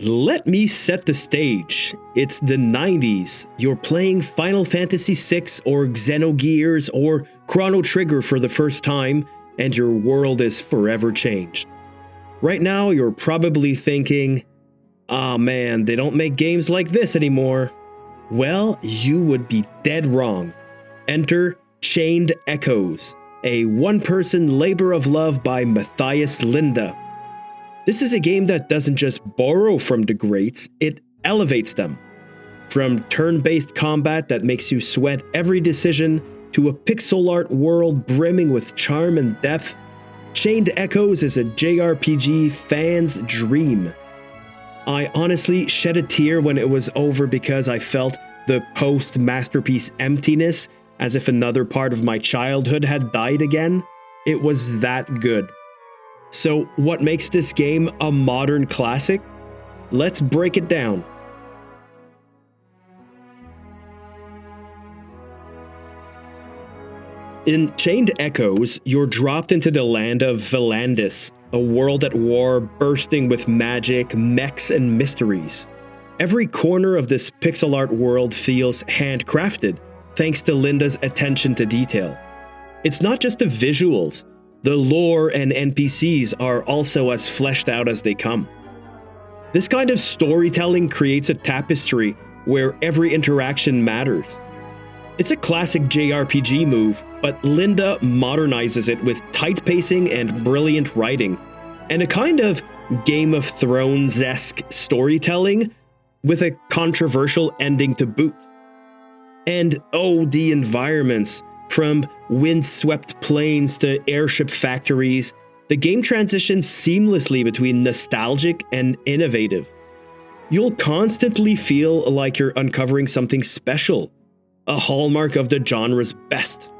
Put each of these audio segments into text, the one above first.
Let me set the stage. It's the 90s. You're playing Final Fantasy VI or Xenogears or Chrono Trigger for the first time, and your world is forever changed. Right now, you're probably thinking, "Ah man, they don't make games like this anymore." Well, you would be dead wrong. Enter Chained Echoes, a one-person labor of love by Matthias Linda. This is a game that doesn't just borrow from the greats, it elevates them. From turn-based combat that makes you sweat every decision, to a pixel art world brimming with charm and depth, Chained Echoes is a JRPG fan's dream. I honestly shed a tear when it was over because I felt the post-masterpiece emptiness, as if another part of my childhood had died again. It was that good. So what makes this game a modern classic? Let's break it down. In Chained Echoes, you're dropped into the land of Valandis, a world at war bursting with magic, mechs, and mysteries. Every corner of this pixel art world feels handcrafted, thanks to Linda's attention to detail. It's not just the visuals. The lore and NPCs are also as fleshed out as they come. This kind of storytelling creates a tapestry where every interaction matters. It's a classic JRPG move, but Linda modernizes it with tight pacing and brilliant writing, and a kind of Game of Thrones-esque storytelling with a controversial ending to boot. And oh, the environments. From wind-swept plains to airship factories, the game transitions seamlessly between nostalgic and innovative. You'll constantly feel like you're uncovering something special, a hallmark of the genre's best.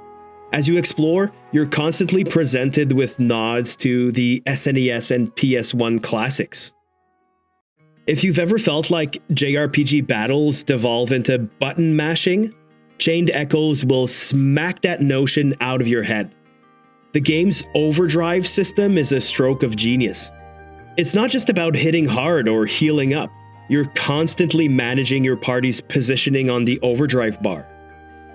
As you explore, you're constantly presented with nods to the SNES and PS1 classics. If you've ever felt like JRPG battles devolve into button mashing, Chained Echoes will smack that notion out of your head. The game's Overdrive system is a stroke of genius. It's not just about hitting hard or healing up. You're constantly managing your party's positioning on the Overdrive bar.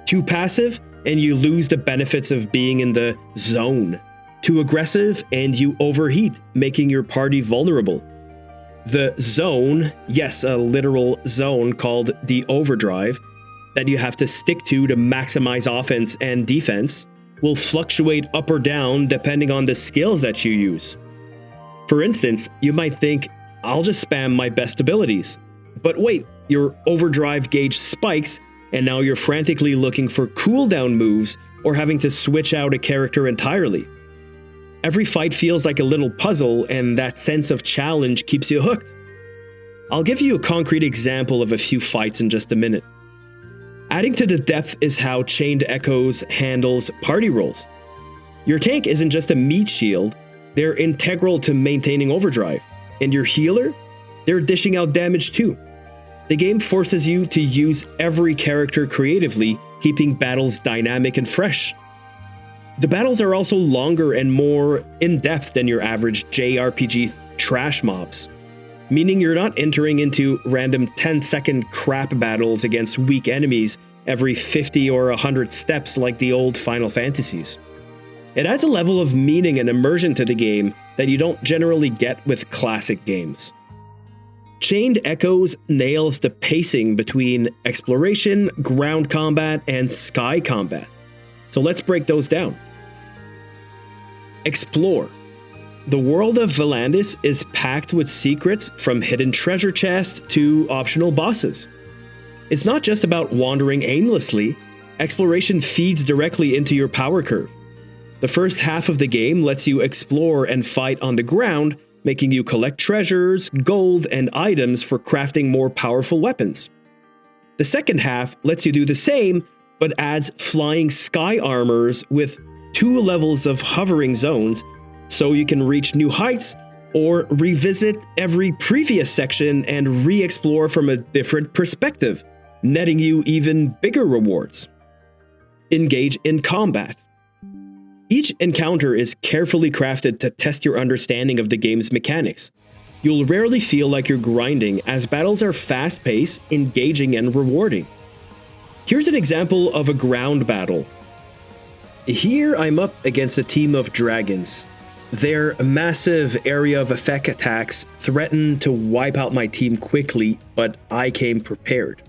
Too passive, and you lose the benefits of being in the zone. Too aggressive, and you overheat, making your party vulnerable. The zone, yes, a literal zone called the Overdrive, that you have to stick to maximize offense and defense, will fluctuate up or down depending on the skills that you use. For instance, you might think, "I'll just spam my best abilities." But wait, your overdrive gauge spikes, and now you're frantically looking for cooldown moves or having to switch out a character entirely. Every fight feels like a little puzzle, and that sense of challenge keeps you hooked. I'll give you a concrete example of a few fights in just a minute. Adding to the depth is how Chained Echoes handles party rolls. Your tank isn't just a meat shield, they're integral to maintaining overdrive. And your healer? They're dishing out damage too. The game forces you to use every character creatively, keeping battles dynamic and fresh. The battles are also longer and more in-depth than your average JRPG trash mobs, meaning you're not entering into random 10-second crap battles against weak enemies every 50 or 100 steps like the old Final Fantasies. It adds a level of meaning and immersion to the game that you don't generally get with classic games. Chained Echoes nails the pacing between exploration, ground combat, and sky combat. So let's break those down. Explore. The world of Valandis is packed with secrets, from hidden treasure chests to optional bosses. It's not just about wandering aimlessly. Exploration feeds directly into your power curve. The first half of the game lets you explore and fight on the ground, making you collect treasures, gold, and items for crafting more powerful weapons. The second half lets you do the same, but adds flying sky armors with 2 levels of hovering zones, so you can reach new heights or revisit every previous section and re-explore from a different perspective, netting you even bigger rewards. Engage in combat. Each encounter is carefully crafted to test your understanding of the game's mechanics. You'll rarely feel like you're grinding, as battles are fast-paced, engaging, and rewarding. Here's an example of a ground battle. Here I'm up against a team of dragons. Their massive area of effect attacks threaten to wipe out my team quickly, but I came prepared.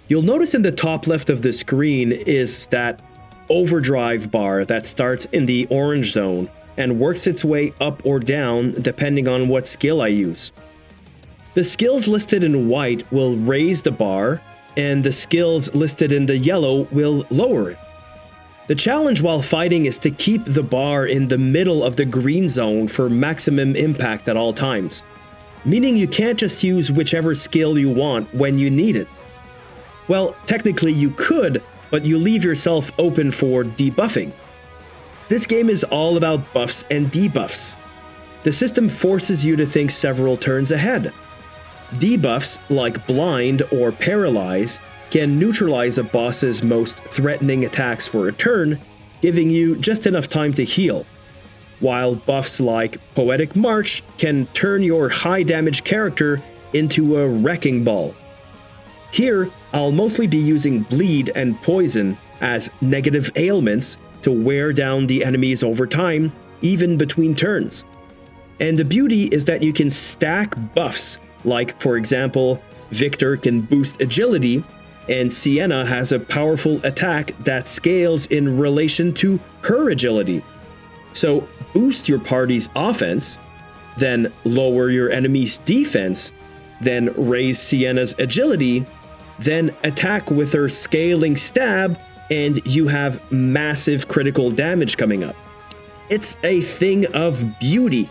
You'll notice in the top left of the screen is that Overdrive bar that starts in the orange zone and works its way up or down depending on what skill I use. The skills listed in white will raise the bar, and the skills listed in the yellow will lower it. The challenge while fighting is to keep the bar in the middle of the green zone for maximum impact at all times, meaning you can't just use whichever skill you want when you need it. Well, technically you could, but you leave yourself open for debuffing. This game is all about buffs and debuffs. The system forces you to think several turns ahead. Debuffs, like Blind or Paralyze, can neutralize a boss's most threatening attacks for a turn, giving you just enough time to heal, while buffs like Poetic March can turn your high-damage character into a wrecking ball. Here, I'll mostly be using Bleed and Poison as negative ailments to wear down the enemies over time, even between turns. And the beauty is that you can stack buffs, like, for example, Victor can boost agility, and Sienna has a powerful attack that scales in relation to her agility. So boost your party's offense, then lower your enemy's defense, then raise Sienna's agility, then attack with her scaling stab, and you have massive critical damage coming up. It's a thing of beauty.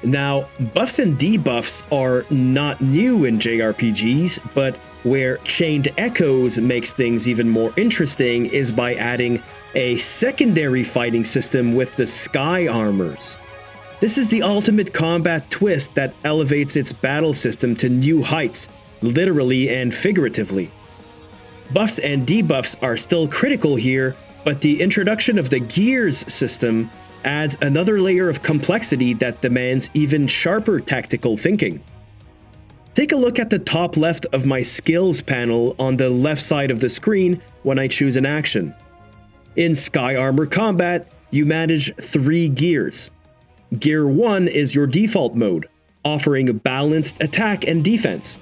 Now, buffs and debuffs are not new in JRPGs, but where Chained Echoes makes things even more interesting is by adding a secondary fighting system with the Sky Armors. This is the ultimate combat twist that elevates its battle system to new heights, literally and figuratively. Buffs and debuffs are still critical here, but the introduction of the Gears system adds another layer of complexity that demands even sharper tactical thinking. Take a look at the top left of my skills panel on the left side of the screen when I choose an action. In Sky Armor Combat, you manage 3 gears. Gear 1 is your default mode, offering balanced attack and defense.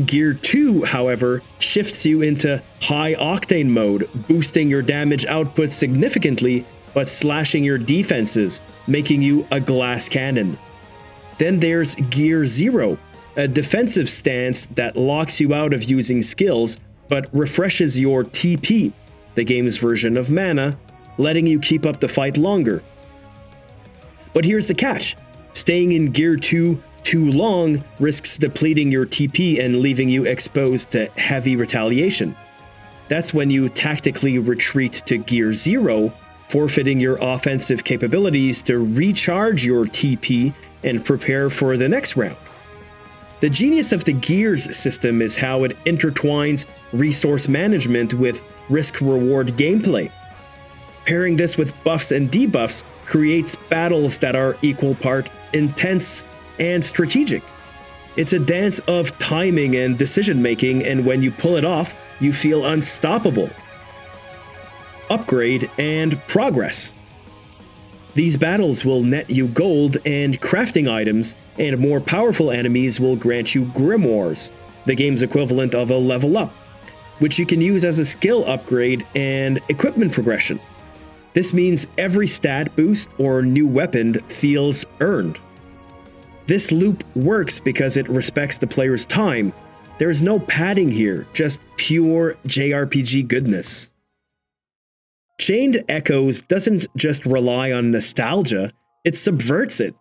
Gear 2, however, shifts you into high octane mode, boosting your damage output significantly but slashing your defenses, making you a glass cannon. Then there's Gear 0, a defensive stance that locks you out of using skills but refreshes your TP, the game's version of mana, letting you keep up the fight longer. But here's the catch: staying in Gear 2 too long risks depleting your TP and leaving you exposed to heavy retaliation. That's when you tactically retreat to Gear 0, forfeiting your offensive capabilities to recharge your TP and prepare for the next round. The genius of the Gears system is how it intertwines resource management with risk-reward gameplay. Pairing this with buffs and debuffs creates battles that are equal part intense and strategic. It's a dance of timing and decision-making, and when you pull it off, you feel unstoppable. Upgrade and progress. These battles will net you gold and crafting items, and more powerful enemies will grant you grimoires, the game's equivalent of a level up, which you can use as a skill upgrade and equipment progression. This means every stat boost or new weapon feels earned. This loop works because it respects the player's time. There is no padding here, just pure JRPG goodness. Chained Echoes doesn't just rely on nostalgia, it subverts it.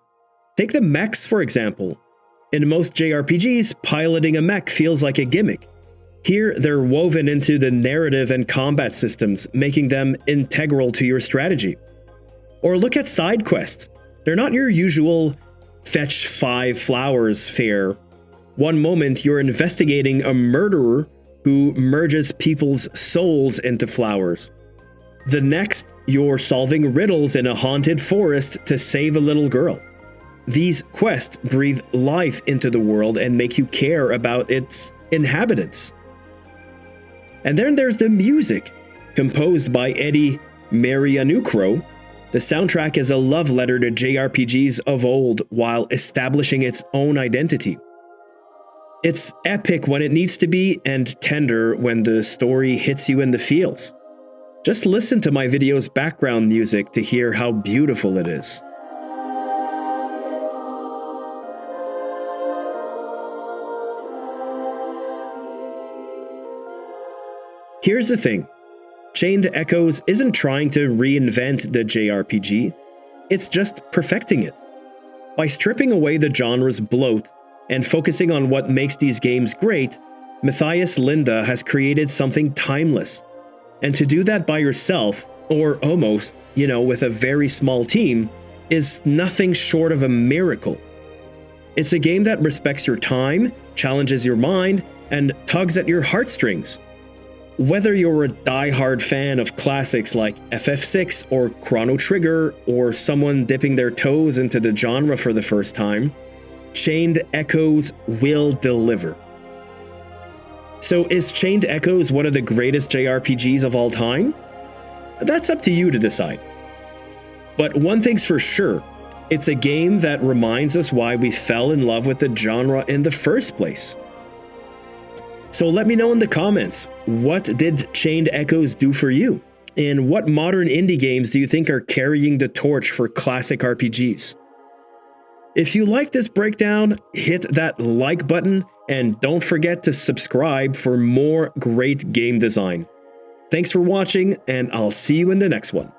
Take the mechs, for example. In most JRPGs, piloting a mech feels like a gimmick. Here, they're woven into the narrative and combat systems, making them integral to your strategy. Or look at side quests. They're not your usual fetch 5 flowers fare. One moment you're investigating a murderer who merges people's souls into flowers. The next, you're solving riddles in a haunted forest to save a little girl. These quests breathe life into the world and make you care about its inhabitants. And then there's the music. Composed by Eddie Marianukro, the soundtrack is a love letter to JRPGs of old while establishing its own identity. It's epic when it needs to be and tender when the story hits you in the feels. Just listen to my video's background music to hear how beautiful it is. Here's the thing. Chained Echoes isn't trying to reinvent the JRPG, it's just perfecting it. By stripping away the genre's bloat and focusing on what makes these games great, Matthias Linda has created something timeless. And to do that by yourself, or almost, with a very small team, is nothing short of a miracle. It's a game that respects your time, challenges your mind, and tugs at your heartstrings. Whether you're a die-hard fan of classics like FF6 or Chrono Trigger, or someone dipping their toes into the genre for the first time, Chained Echoes will deliver. So is Chained Echoes one of the greatest JRPGs of all time? That's up to you to decide. But one thing's for sure, it's a game that reminds us why we fell in love with the genre in the first place. So let me know in the comments, what did Chained Echoes do for you? And what modern indie games do you think are carrying the torch for classic RPGs? If you like this breakdown, hit that like button and don't forget to subscribe for more great game design. Thanks for watching, and I'll see you in the next one.